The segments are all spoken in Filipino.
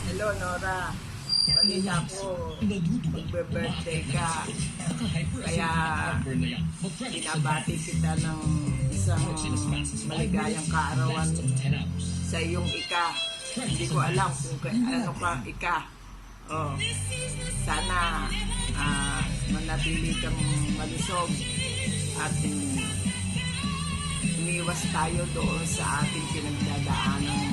Hello, Nora. Balita ko, magbe-birthday ka. Kaya binabati kita ng isang maligayang kaarawan sa iyong ika. Hindi ko alam kung ano ka ika. Oh, sana manatili kang malusog at umiwas tayo doon sa ating pinagdadaanang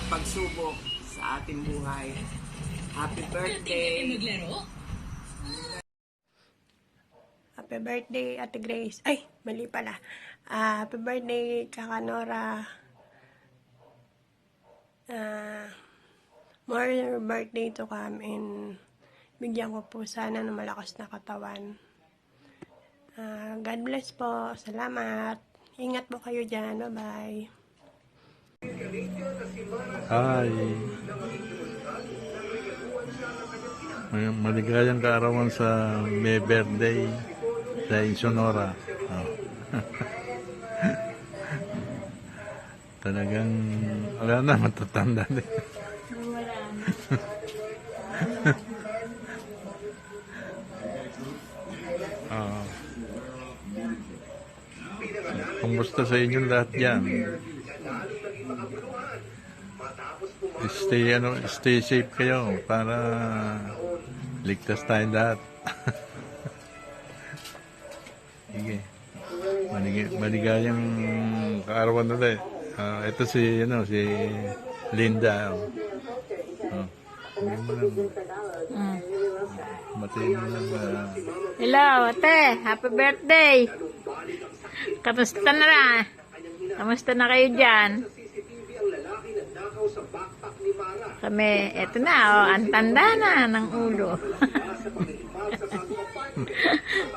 pagsubok sa ating buhay. Happy birthday! Happy birthday, Ate Grace. Ay, mali pala. Happy birthday, Kaka Nora. More birthday to come and bigyan ko po sana ng malakas na katawan. God bless po. Salamat. Ingat po kayo dyan. Bye-bye. Hi. Maligayang kaarawan sa may birthday sa Sonora. Oh. Talagang wala na, matatanda din. Wala na. Kumusta sa inyong lahat yan? Stay safe kayo para ligtas tayong lahat. Sige. Maligayang kaarawan ulit. Ito si Linda. Matiin mo lang. Hello, ate. Happy birthday. Kamusta na? Kamusta na kayo dyan? Kami, eto na, ang tanda na ng ulo.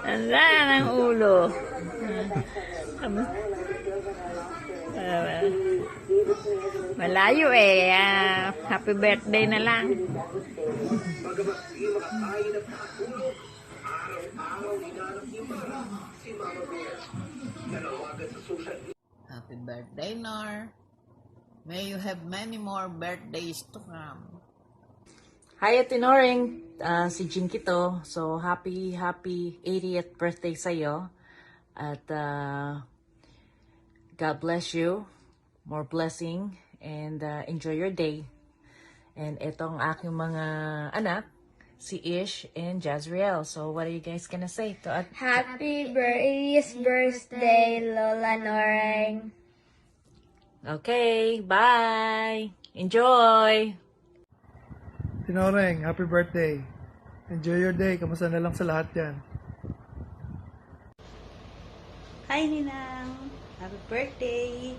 Tanda na ng ulo. Malayo eh. Happy birthday na lang. Happy birthday, Nor. May you have many more birthdays to come. Hi, Ate Noring. Si Jinky to. So, happy 80th birthday sa'yo. At God bless you. More blessing. And enjoy your day. And itong aking mga anak, si Ish and Jazriel. So, what are you guys gonna say to Happy birthday, Lola Noreng. Okay, bye! Enjoy! Tinoreng, happy birthday. Enjoy your day. Kamusta na lang sa lahat yan. Hi, Ninang. Happy birthday.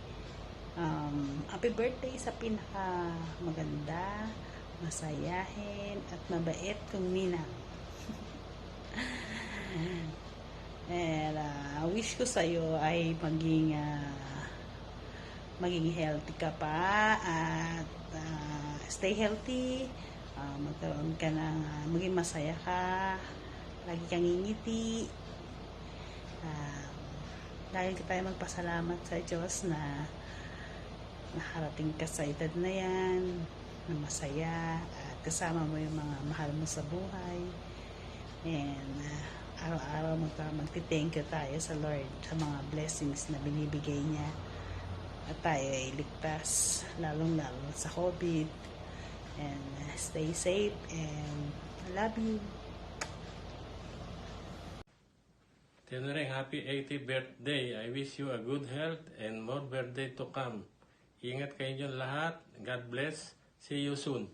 Happy birthday sa pinaka maganda, masayahin, at mabait kong Ninang. And wish ko sa'yo ay maging healthy ka pa at stay healthy, magkaroon ka ng maging masaya ka, lagi kang ngingiti, lagi ka tayo magpasalamat sa Diyos na nakarating ka sa edad na yan, na masaya at kasama mo yung mga mahal mo sa buhay, and araw-araw magti-thank you tayo sa Lord sa mga blessings na binibigay niya. At tayo ay ligtas, lalong-lalo sa COVID. And stay safe and I love you. Tinoreng, happy 80th birthday. I wish you a good health and more birthday to come. Ingat kayo dyan lahat. God bless. See you soon.